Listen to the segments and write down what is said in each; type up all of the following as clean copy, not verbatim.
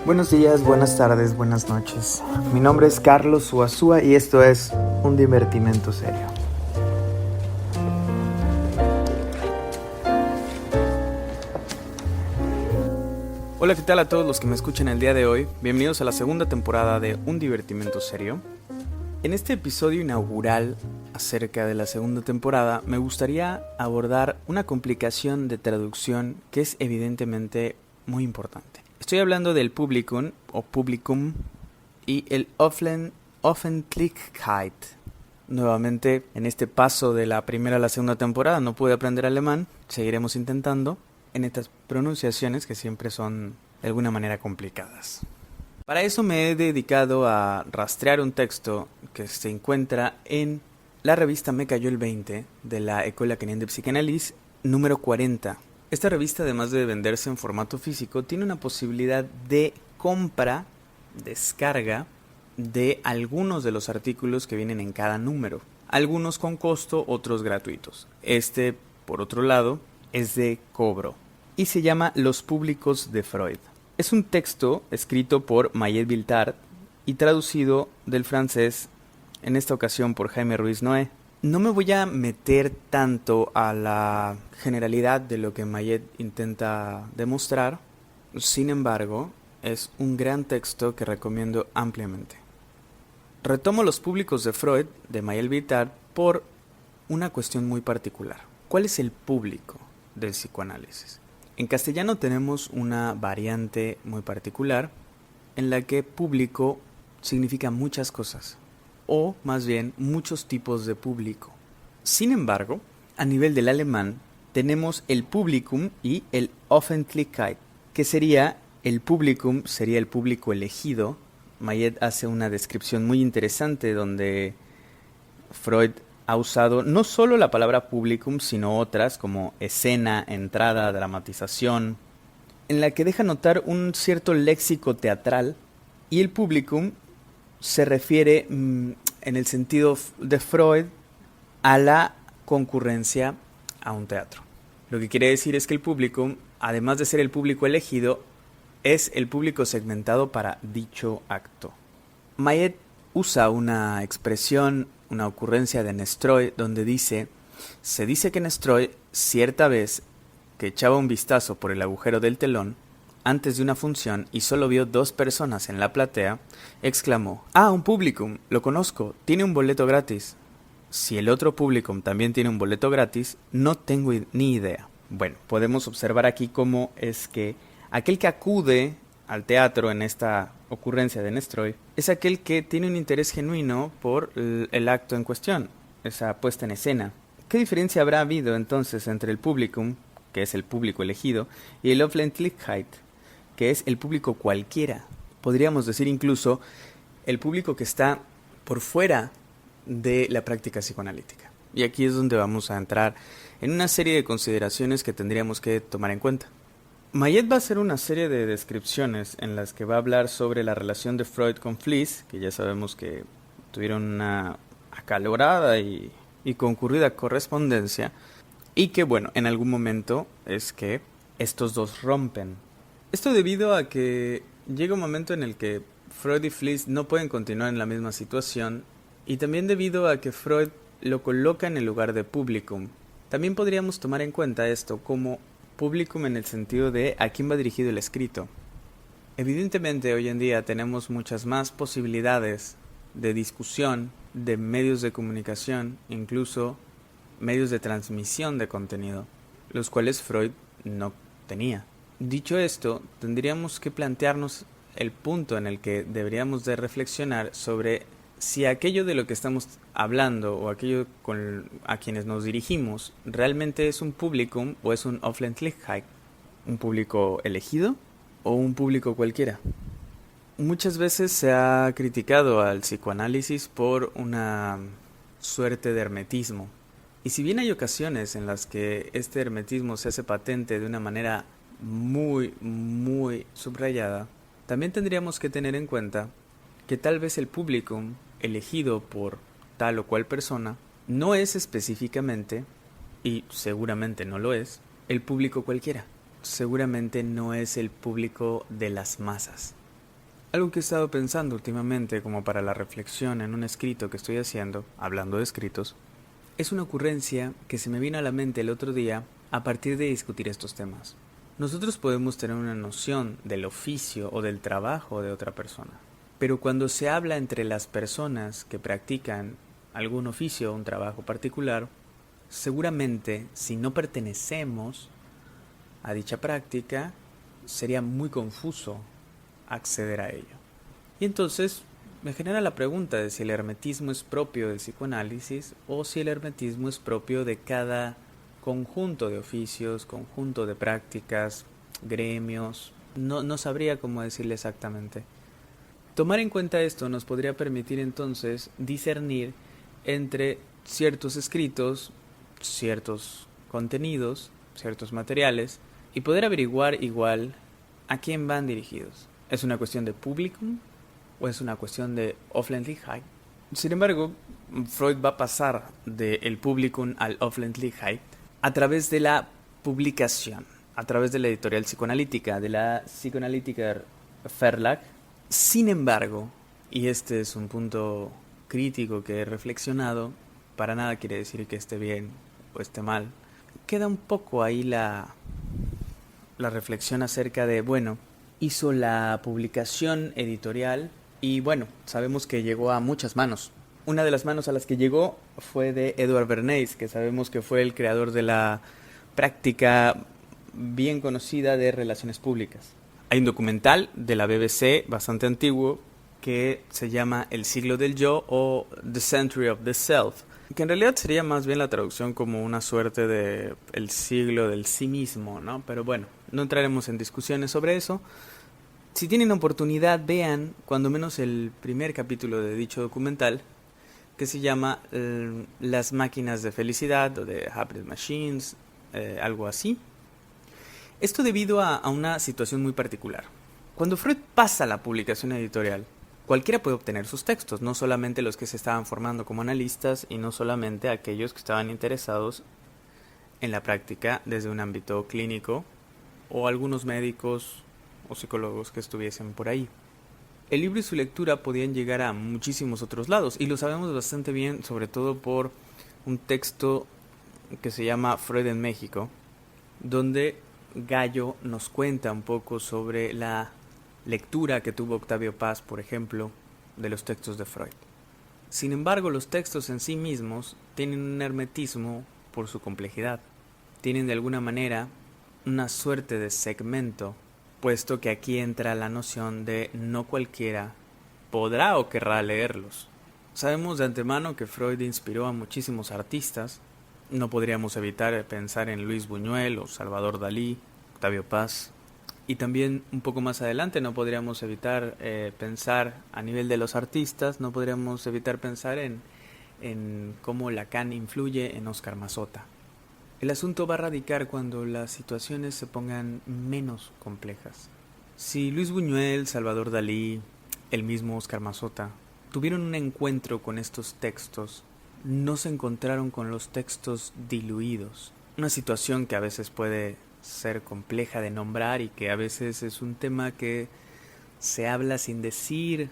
Buenos días, buenas tardes, buenas noches. Mi nombre es Carlos Uazúa y esto es Un Divertimento Serio. Hola, ¿qué tal a todos los que me escuchan el día de hoy? Bienvenidos a la segunda temporada de Un Divertimento Serio. En este episodio inaugural acerca de la segunda temporada, me gustaría abordar una complicación de traducción que es evidentemente muy importante. Estoy hablando del Publikum o Publikum y el Öffentlichkeit. Nuevamente, en este paso de la primera a la segunda temporada no pude aprender alemán, seguiremos intentando en estas pronunciaciones que siempre son de alguna manera complicadas. Para eso me he dedicado a rastrear un texto que se encuentra en la revista Me Cayó el 20 de la École Acadienne de Psychanalyse número 40. Esta revista, además de venderse en formato físico, tiene una posibilidad de compra, descarga, de algunos de los artículos que vienen en cada número. Algunos con costo, otros gratuitos. Este, por otro lado, es de cobro y se llama Los Públicos de Freud. Es un texto escrito por Mayet Viltard y traducido del francés, en esta ocasión por Jaime Ruiz Noé. No me voy a meter tanto a la generalidad de lo que Mayet intenta demostrar, sin embargo, es un gran texto que recomiendo ampliamente. Retomo Los Públicos de Freud, de Mayet Viltard, por una cuestión muy particular. ¿Cuál es el público del psicoanálisis? En castellano tenemos una variante muy particular en la que público significa muchas cosas, o más bien muchos tipos de público. Sin embargo, a nivel del alemán tenemos el Publikum y el Öffentlichkeit, que sería el Publikum, sería el público elegido. Mayet hace una descripción muy interesante donde Freud ha usado no solo la palabra publicum, sino otras como escena, entrada, dramatización, en la que deja notar un cierto léxico teatral, y el publicum se refiere, en el sentido de Freud, a la concurrencia a un teatro. Lo que quiere decir es que el publicum, además de ser el público elegido, es el público segmentado para dicho acto. Mayet usa una expresión, una ocurrencia de Nestroy, donde se dice que Nestroy, cierta vez que echaba un vistazo por el agujero del telón, antes de una función y solo vio 2 personas en la platea, exclamó: «¡Ah, un publicum! Lo conozco, tiene un boleto gratis». Si el otro publicum también tiene un boleto gratis, no tengo ni idea. Bueno, podemos observar aquí cómo es que aquel que acude al teatro en esta ocurrencia de Nestroy es aquel que tiene un interés genuino por el acto en cuestión, esa puesta en escena. ¿Qué diferencia habrá habido entonces entre el publicum, que es el público elegido, y el Öffentlichkeit, que es el público cualquiera? Podríamos decir incluso el público que está por fuera de la práctica psicoanalítica. Y aquí es donde vamos a entrar en una serie de consideraciones que tendríamos que tomar en cuenta. Mayet va a hacer una serie de descripciones en las que va a hablar sobre la relación de Freud con Fliess, que ya sabemos que tuvieron una acalorada y concurrida correspondencia, y que bueno, en algún momento es que estos dos rompen. Esto debido a que llega un momento en el que Freud y Fliess no pueden continuar en la misma situación, y también debido a que Freud lo coloca en el lugar de publicum. También podríamos tomar en cuenta esto como publicum en el sentido de a quién va dirigido el escrito. Evidentemente hoy en día tenemos muchas más posibilidades de discusión, de medios de comunicación, incluso medios de transmisión de contenido, los cuales Freud no tenía. Dicho esto, tendríamos que plantearnos el punto en el que deberíamos de reflexionar sobre si aquello de lo que estamos hablando o aquello a quienes nos dirigimos realmente es un publicum o es un Öffentlichkeit, un público elegido o un público cualquiera. Muchas veces se ha criticado al psicoanálisis por una suerte de hermetismo, y si bien hay ocasiones en las que este hermetismo se hace patente de una manera muy, muy subrayada, también tendríamos que tener en cuenta que tal vez el publicum elegido por tal o cual persona no es específicamente, y seguramente no lo es, el público cualquiera. Seguramente no es el público de las masas. Algo que he estado pensando últimamente como para la reflexión en un escrito que estoy haciendo, hablando de escritos, es una ocurrencia que se me vino a la mente el otro día a partir de discutir estos temas. Nosotros podemos tener una noción del oficio o del trabajo de otra persona, pero cuando se habla entre las personas que practican algún oficio o un trabajo particular, seguramente si no pertenecemos a dicha práctica, sería muy confuso acceder a ello. Y entonces me genera la pregunta de si el hermetismo es propio del psicoanálisis o si el hermetismo es propio de cada conjunto de oficios, conjunto de prácticas, gremios. No sabría cómo decirle exactamente. Tomar en cuenta esto nos podría permitir entonces discernir entre ciertos escritos, ciertos contenidos, ciertos materiales y poder averiguar igual a quién van dirigidos. ¿Es una cuestión de publicum o es una cuestión de Öffentlichkeit? Sin embargo, Freud va a pasar del publicum al Öffentlichkeit a través de la publicación, a través de la editorial psicoanalítica, de la Psychoanalytiker Verlag. Sin embargo, y este es un punto crítico que he reflexionado, para nada quiere decir que esté bien o esté mal, queda un poco ahí la reflexión acerca de, bueno, hizo la publicación editorial y bueno, sabemos que llegó a muchas manos. Una de las manos a las que llegó fue de Edward Bernays, que sabemos que fue el creador de la práctica bien conocida de relaciones públicas. Hay un documental de la BBC bastante antiguo que se llama El siglo del yo o The Century of the Self, que en realidad sería más bien la traducción como una suerte de el siglo del sí mismo, ¿no? Pero bueno, no entraremos en discusiones sobre eso. Si tienen oportunidad, vean cuando menos el primer capítulo de dicho documental, que se llama Las máquinas de felicidad o de Happiness Machines, algo así. Esto debido a una situación muy particular. Cuando Freud pasa a la publicación editorial, cualquiera puede obtener sus textos, no solamente los que se estaban formando como analistas y no solamente aquellos que estaban interesados en la práctica desde un ámbito clínico o algunos médicos o psicólogos que estuviesen por ahí. El libro y su lectura podían llegar a muchísimos otros lados y lo sabemos bastante bien, sobre todo por un texto que se llama Freud en México, donde Gallo nos cuenta un poco sobre la lectura que tuvo Octavio Paz, por ejemplo, de los textos de Freud. Sin embargo, los textos en sí mismos tienen un hermetismo por su complejidad. Tienen de alguna manera una suerte de segmento, puesto que aquí entra la noción de no cualquiera podrá o querrá leerlos. Sabemos de antemano que Freud inspiró a muchísimos artistas. No podríamos evitar pensar en Luis Buñuel o Salvador Dalí, Octavio Paz. Y también un poco más adelante no podríamos evitar pensar a nivel de los artistas, no podríamos evitar pensar en cómo Lacan influye en Oscar Mazzotta. El asunto va a radicar cuando las situaciones se pongan menos complejas. Si Luis Buñuel, Salvador Dalí, el mismo Oscar Mazzotta tuvieron un encuentro con estos textos, no se encontraron con los textos diluidos. Una situación que a veces puede ser compleja de nombrar y que a veces es un tema que se habla sin decir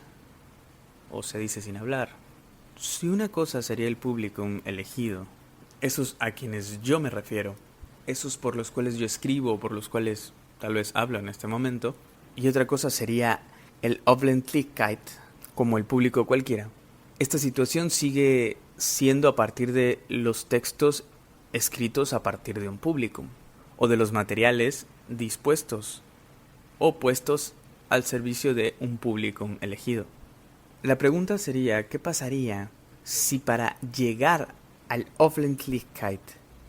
o se dice sin hablar. Si una cosa sería el público elegido, esos a quienes yo me refiero, esos por los cuales yo escribo, por los cuales tal vez hablo en este momento, y otra cosa sería el Öffentlichkeit, como el público cualquiera. Esta situación sigue siendo a partir de los textos escritos a partir de un público, o de los materiales dispuestos o puestos al servicio de un público elegido. La pregunta sería, ¿qué pasaría si para llegar al Öffentlichkeit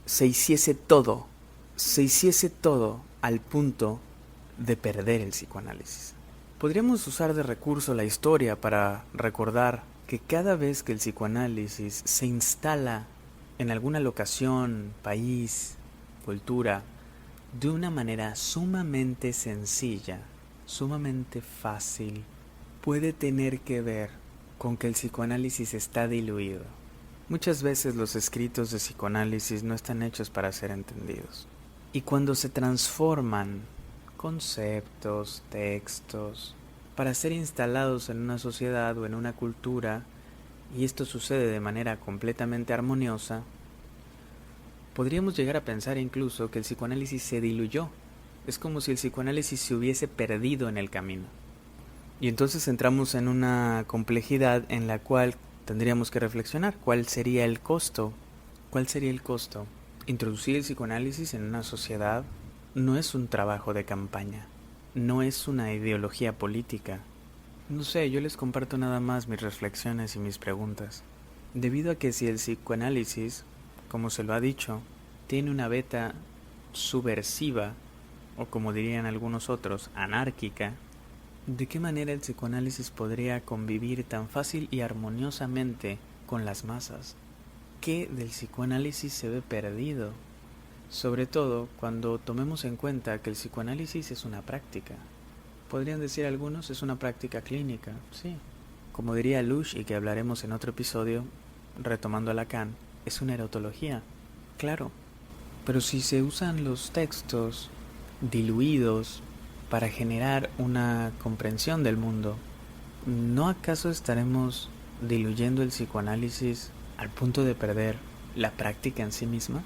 se hiciese todo al punto de perder el psicoanálisis? Podríamos usar de recurso la historia para recordar que cada vez que el psicoanálisis se instala en alguna locación, país, cultura, de una manera sumamente sencilla, sumamente fácil, puede tener que ver con que el psicoanálisis está diluido. Muchas veces los escritos de psicoanálisis no están hechos para ser entendidos. Y cuando se transforman conceptos, textos, para ser instalados en una sociedad o en una cultura, y esto sucede de manera completamente armoniosa, podríamos llegar a pensar incluso que el psicoanálisis se diluyó. Es como si el psicoanálisis se hubiese perdido en el camino. Y entonces entramos en una complejidad en la cual tendríamos que reflexionar. ¿Cuál sería el costo? ¿Cuál sería el costo? Introducir el psicoanálisis en una sociedad no es un trabajo de campaña, no es una ideología política. No sé, yo les comparto nada más mis reflexiones y mis preguntas. Debido a que si el psicoanálisis, como se lo ha dicho, tiene una beta subversiva, o como dirían algunos otros, anárquica, ¿de qué manera el psicoanálisis podría convivir tan fácil y armoniosamente con las masas? ¿Qué del psicoanálisis se ve perdido? Sobre todo cuando tomemos en cuenta que el psicoanálisis es una práctica. Podrían decir algunos, es una práctica clínica, sí. Como diría Lush, y que hablaremos en otro episodio, retomando a Lacan, es una erotología, claro. Pero si se usan los textos diluidos para generar una comprensión del mundo, ¿no acaso estaremos diluyendo el psicoanálisis al punto de perder la práctica en sí misma?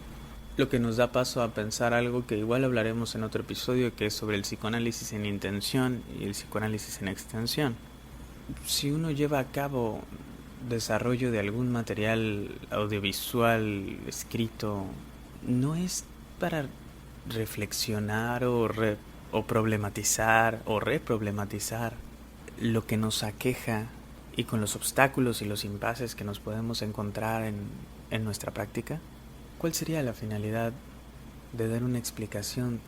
Lo que nos da paso a pensar algo que igual hablaremos en otro episodio, que es sobre el psicoanálisis en intención y el psicoanálisis en extensión. Si uno lleva a cabo desarrollo de algún material audiovisual escrito, no es para reflexionar o problematizar o reproblematizar lo que nos aqueja y con los obstáculos y los impases que nos podemos encontrar en nuestra práctica. ¿Cuál sería la finalidad de dar una explicación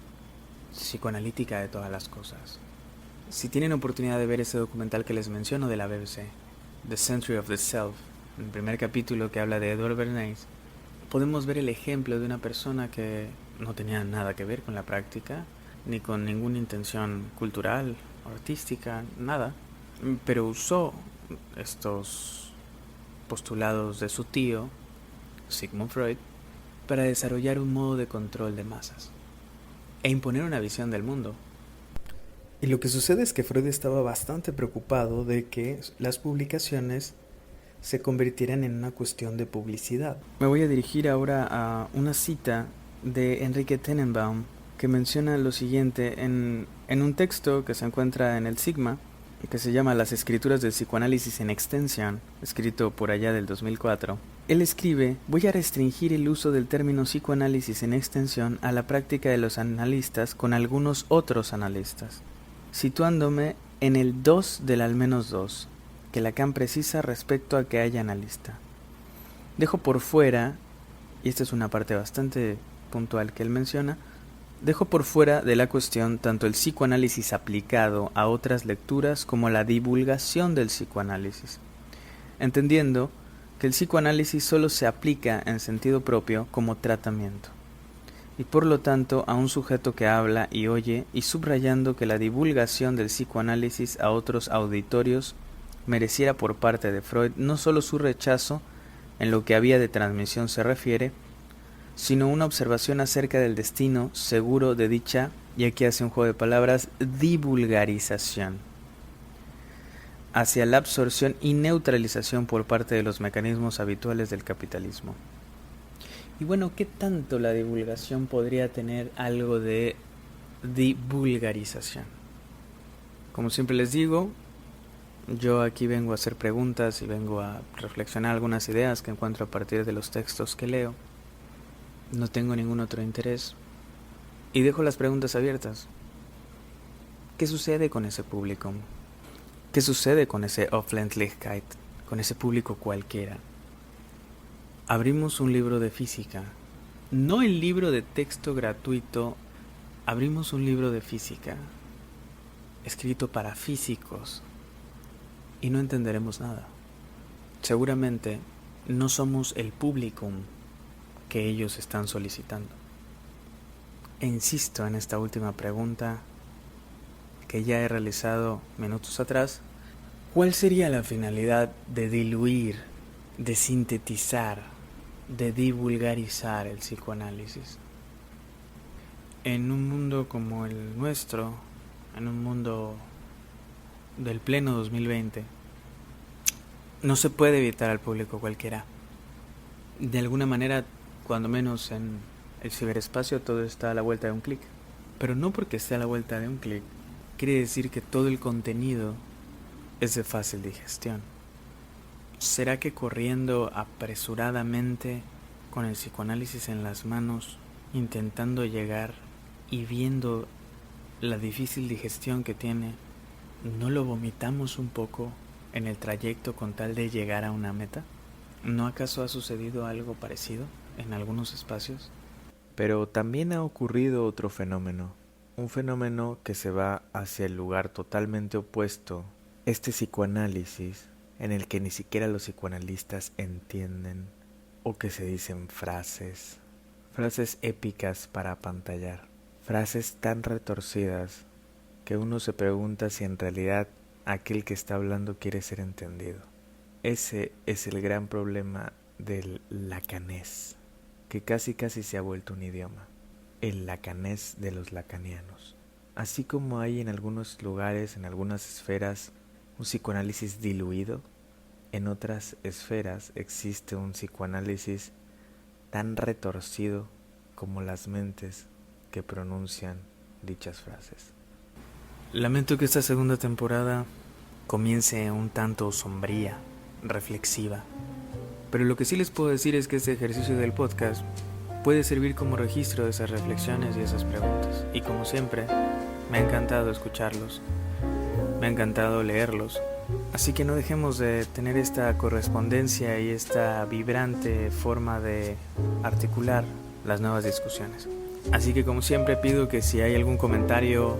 psicoanalítica de todas las cosas? Si tienen oportunidad de ver ese documental que les menciono de la BBC, The Century of the Self, el primer capítulo que habla de Edward Bernays, podemos ver el ejemplo de una persona que no tenía nada que ver con la práctica, ni con ninguna intención cultural, artística, nada, pero usó estos postulados de su tío, Sigmund Freud, para desarrollar un modo de control de masas e imponer una visión del mundo. Y lo que sucede es que Freud estaba bastante preocupado de que las publicaciones se convirtieran en una cuestión de publicidad. Me voy a dirigir ahora a una cita de Enrique Tenenbaum que menciona lo siguiente en un texto que se encuentra en el Sigma, que se llama Las escrituras del psicoanálisis en extensión, escrito por allá del 2004. Él escribe: voy a restringir el uso del término psicoanálisis en extensión a la práctica de los analistas con algunos otros analistas, situándome en el 2 del al menos 2, que Lacan precisa respecto a que haya analista. Dejo por fuera, y esta es una parte bastante puntual que él menciona, dejo por fuera de la cuestión tanto el psicoanálisis aplicado a otras lecturas como la divulgación del psicoanálisis, entendiendo que el psicoanálisis solo se aplica en sentido propio como tratamiento, y por lo tanto a un sujeto que habla y oye, y subrayando que la divulgación del psicoanálisis a otros auditorios mereciera por parte de Freud no solo su rechazo en lo que a vía de transmisión se refiere, sino una observación acerca del destino seguro de dicha, y aquí hace un juego de palabras, divulgarización, hacia la absorción y neutralización por parte de los mecanismos habituales del capitalismo. Y bueno, ¿qué tanto la divulgación podría tener algo de divulgarización? Como siempre les digo, yo aquí vengo a hacer preguntas y vengo a reflexionar algunas ideas que encuentro a partir de los textos que leo. No tengo ningún otro interés y dejo las preguntas abiertas. ¿Qué sucede con ese público? ¿Qué sucede con ese Öffentlichkeit, con ese público cualquiera? Abrimos un libro de física, no el libro de texto gratuito, abrimos un libro de física, escrito para físicos, y no entenderemos nada. Seguramente no somos el publicum que ellos están solicitando. E insisto en esta última pregunta que ya he realizado minutos atrás: ¿cuál sería la finalidad de diluir, de sintetizar, de divulgarizar el psicoanálisis? En un mundo como el nuestro, en un mundo del pleno 2020, no se puede evitar al público cualquiera. De alguna manera, cuando menos en el ciberespacio, todo está a la vuelta de un clic. Pero no porque esté a la vuelta de un clic, quiere decir que todo el contenido es de fácil digestión. ¿Será que corriendo apresuradamente con el psicoanálisis en las manos, intentando llegar y viendo la difícil digestión que tiene, no lo vomitamos un poco en el trayecto con tal de llegar a una meta? ¿No acaso ha sucedido algo parecido en algunos espacios? Pero también ha ocurrido otro fenómeno, un fenómeno que se va hacia el lugar totalmente opuesto, este psicoanálisis en el que ni siquiera los psicoanalistas entienden o que se dicen frases épicas para apantallar, frases tan retorcidas que uno se pregunta si en realidad aquel que está hablando quiere ser entendido. Ese es el gran problema del lacanés, que casi se ha vuelto un idioma, el lacanés de los lacanianos. Así como hay en algunos lugares, en algunas esferas, un psicoanálisis diluido, en otras esferas existe un psicoanálisis tan retorcido como las mentes que pronuncian dichas frases. Lamento que esta segunda temporada comience un tanto sombría, reflexiva, pero lo que sí les puedo decir es que este ejercicio del podcast puede servir como registro de esas reflexiones y esas preguntas, y como siempre, me ha encantado escucharlos, me ha encantado leerlos, así que no dejemos de tener esta correspondencia y esta vibrante forma de articular las nuevas discusiones. Así que como siempre pido que si hay algún comentario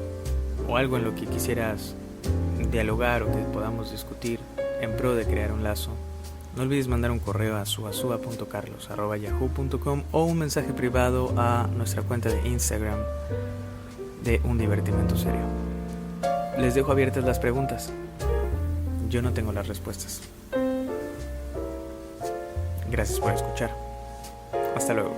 o algo en lo que quisieras dialogar o que podamos discutir en pro de crear un lazo, no olvides mandar un correo a suasua.carlos@yahoo.com o un mensaje privado a nuestra cuenta de Instagram de Un Divertimento Serio. Les dejo abiertas las preguntas. Yo no tengo las respuestas. Gracias por escuchar. Hasta luego.